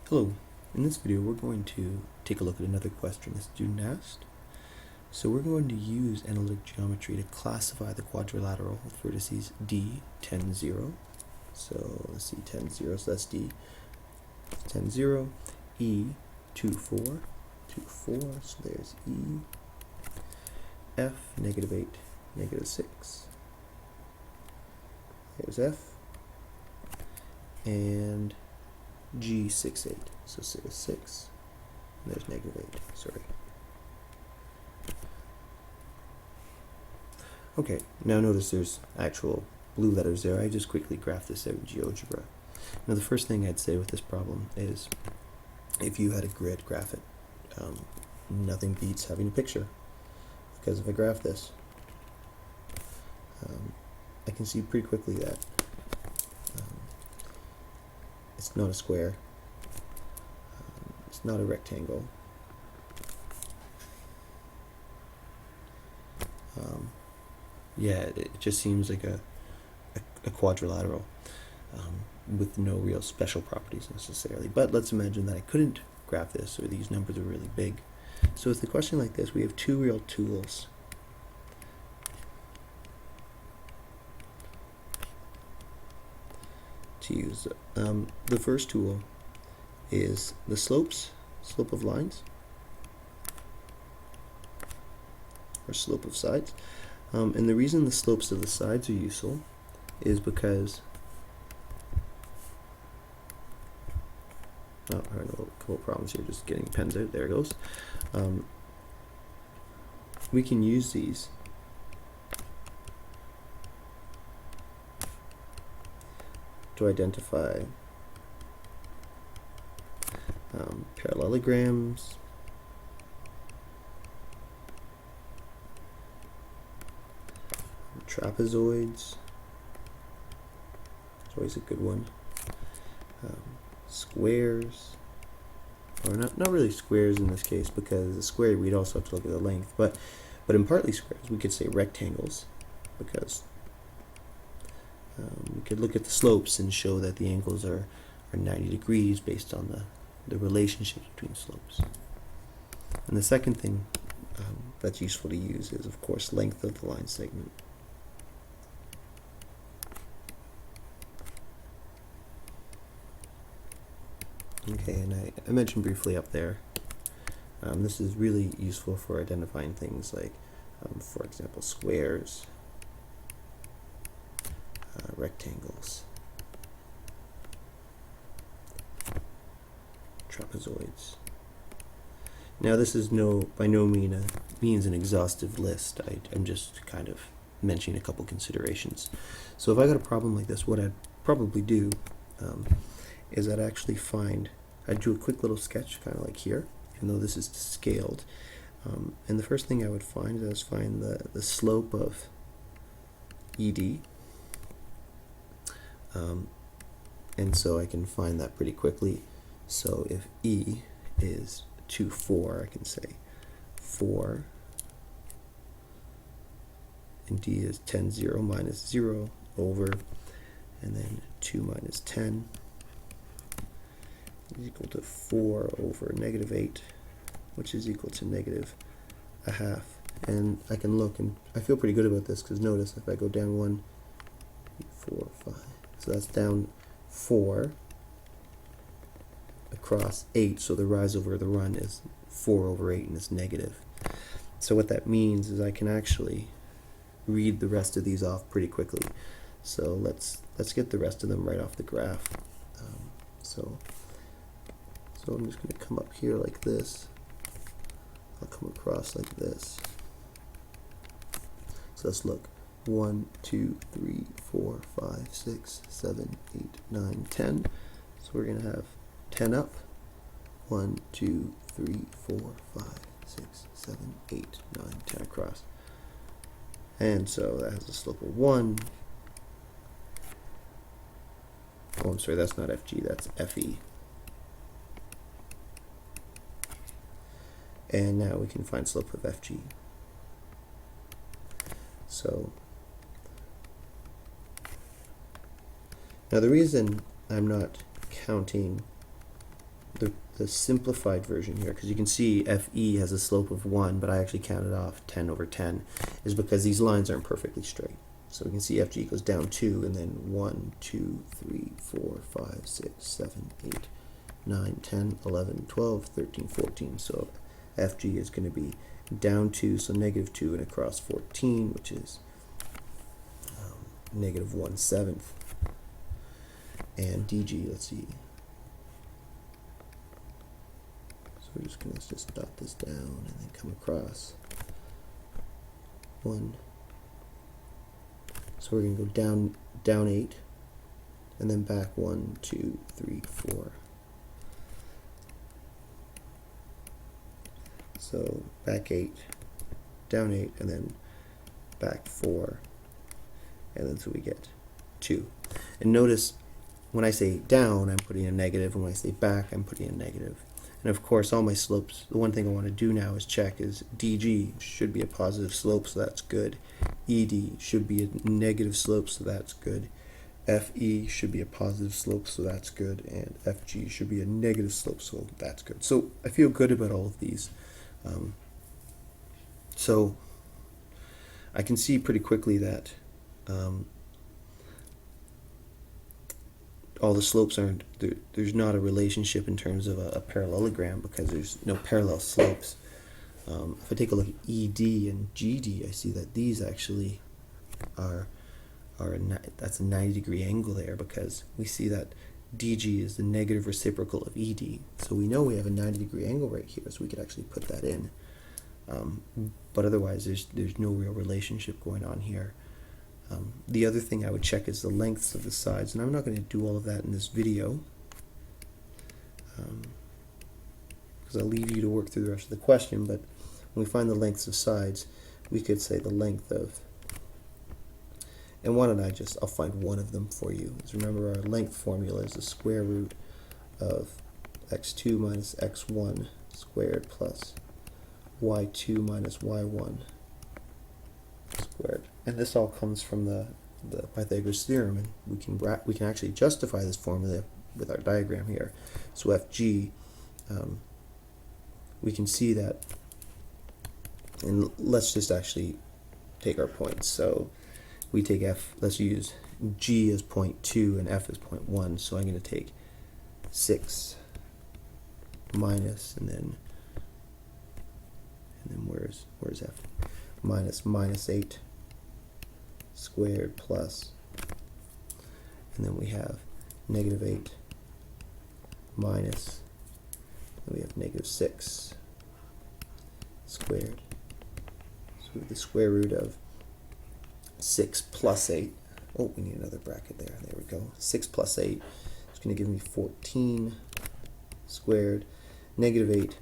Hello, in this video we're going to take a look at another question the student asked. So we're going to use analytic geometry to classify the quadrilateral with vertices D, 10, 0. So let's see, 10, 0, so that's D, 10, 0, E, 2, 4, 2, 4, so there's E, F, negative 8, negative 6, there's F, and G, 6, 8, so 6, and there's negative 8, sorry. Okay, now notice there's actual blue letters there. I just quickly graphed this out in GeoGebra. Now the first thing I'd say with this problem is if you had a grid, graph it. Nothing beats having a picture, because if I graph this, I can see pretty quickly that it's not a square, it's not a rectangle, yeah, it just seems like a quadrilateral with no real special properties necessarily. But let's imagine that I couldn't graph this, or these numbers are really big. So with a question like this, we have two real tools to use. The first tool is the slope of lines, or slope of sides. And the reason the slopes of the sides are useful is because I'm having a couple problems here, just getting pens out. There it goes. We can use these to identify parallelograms, trapezoids, it's always a good one, squares, or not really squares in this case, because the square we'd also have to look at the length, but in partly squares we could say rectangles, because we could look at the slopes and show that the angles are 90 degrees based on the relationship between slopes. And the second thing that's useful to use is, of course, length of the line segment. Okay, and I mentioned briefly up there, this is really useful for identifying things like, for example, squares, rectangles, trapezoids. Now this is by no means an exhaustive list. I'm just kind of mentioning a couple considerations. So if I got a problem like this, what I'd probably do is I'd do a quick little sketch, kind of like here, even though this is scaled. And the first thing I would find is find the slope of ED. And so I can find that pretty quickly. So if E is 2, 4, I can say 4, and D is 10, 0 minus 0 over, and then 2 minus 10 is equal to 4 over negative 8, which is equal to negative a half. And I can look, and I feel pretty good about this, because notice if I go down 1, 4, 5, so that's down 4 across 8, so the rise over the run is 4 over 8, and it's negative. So what that means is I can actually read the rest of these off pretty quickly. So let's get the rest of them right off the graph. So I'm just going to come up here like this. I'll come across like this. So let's look. 1, 2, 3, 4, 5, 6, 7, 8, 9, 10. So we're going to have 10 up. 1, 2, 3, 4, 5, 6, 7, 8, 9, 10 across. And so that has a slope of 1. Oh, I'm sorry, that's not FG, that's FE. And now we can find slope of FG. So now the reason I'm not counting the the simplified version here, because you can see FE has a slope of 1, but I actually counted off 10 over 10, is because these lines aren't perfectly straight. So we can see FG goes down 2, and then 1, 2, 3, 4, 5, 6, 7, 8, 9, 10, 11, 12, 13, 14. So FG is going to be down 2, so negative 2, and across 14, which is negative 1/7. And DG, let's see. So we're just going to just dot this down and then come across 1. So we're going to go down 8, and then back 1, 2, 3, 4. So back 8, down 8, and then back 4, and then so we get 2. And notice when I say down, I'm putting a negative, and when I say back, I'm putting a negative. And of course, all my slopes, the one thing I want to do now is check is DG should be a positive slope, so that's good. ED should be a negative slope, so that's good. FE should be a positive slope, so that's good. And FG should be a negative slope, so that's good. So I feel good about all of these. So I can see pretty quickly that all the slopes aren't, there's not a relationship in terms of a parallelogram, because there's no parallel slopes. If I take a look at ED and GD, I see that these actually that's a 90-degree angle there, because we see that DG is the negative reciprocal of ED. So we know we have a 90-degree angle right here, so we could actually put that in. But otherwise, there's no real relationship going on here. The other thing I would check is the lengths of the sides, and I'm not going to do all of that in this video, because I'll leave you to work through the rest of the question. But when we find the lengths of sides, we could say the length of, and why don't I'll find one of them for you. Because remember, our length formula is the square root of x2 minus x1 squared plus y2 minus y1 squared. And this all comes from the Pythagoras theorem, and we can actually justify this formula with our diagram here. So FG, we can see that, and let's just actually take our points. So we take F, let's use G as 0.2 and F as 0.1. So I'm going to take 6 minus, and then where's F? Minus 8 squared plus, and then we have negative 8 minus, and we have negative 6 squared. So we have the square root of 6 plus 8. Oh, we need another bracket there. There we go. 6 plus 8 is going to give me 14 squared. Negative 8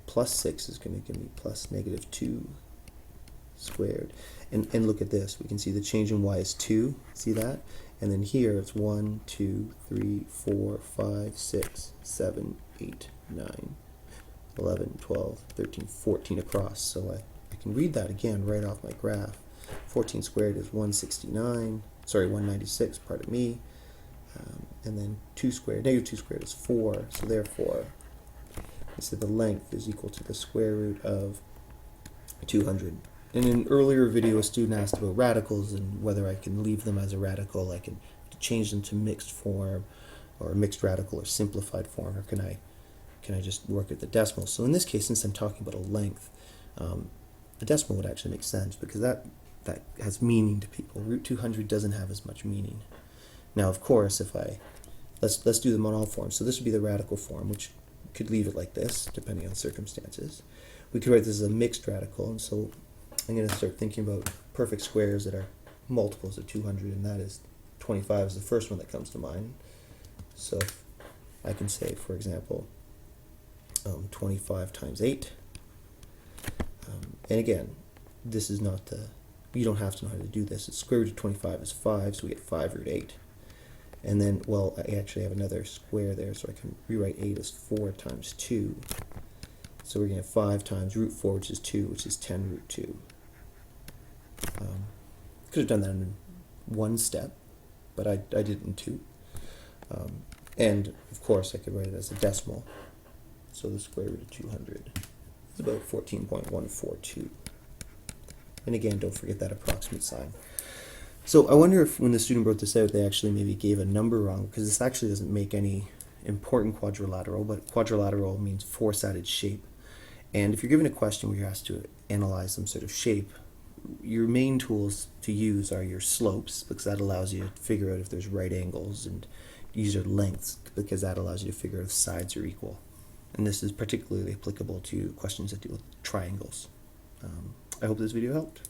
plus 6 is going to give me plus negative 2 squared. And look at this. We can see the change in y is 2. See that? And then here it's 1, 2, 3, 4, 5, 6, 7, 8, 9, 11, 12, 13, 14 across. So I can read that again right off my graph. 14 squared is 196, pardon me. And then 2 squared, negative 2 squared is 4. So therefore, I said the length is equal to the square root of 200. In an earlier video, a student asked about radicals and whether I can leave them as a radical, I can change them to mixed form, or mixed radical, or simplified form, or can I just work at the decimal? So in this case, since I'm talking about a length, a decimal would actually make sense, because that has meaning to people. Root 200 doesn't have as much meaning. Now, of course, if let's do them on all forms. So this would be the radical form, which could leave it like this, depending on circumstances. We could write this as a mixed radical, and so I'm going to start thinking about perfect squares that are multiples of 200, and that is 25 is the first one that comes to mind. So I can say, for example, 25 times 8. And again, this is not you don't have to know how to do this. It's square root of 25 is 5, so we get 5 root 8. And then, well, I actually have another square there, so I can rewrite 8 as 4 times 2. So we're going to have 5 times root 4, which is 2, which is 10 root 2. Could have done that in one step, but I did it in 2. And, of course, I could write it as a decimal. So the square root of 200 is about 14.142. And again, don't forget that approximate sign. So I wonder if when the student wrote this out, they actually maybe gave a number wrong, because this actually doesn't make any important quadrilateral, but quadrilateral means four-sided shape. And if you're given a question where you're asked to analyze some sort of shape, your main tools to use are your slopes, because that allows you to figure out if there's right angles, and use your lengths, because that allows you to figure out if sides are equal. And this is particularly applicable to questions that deal with triangles. I hope this video helped.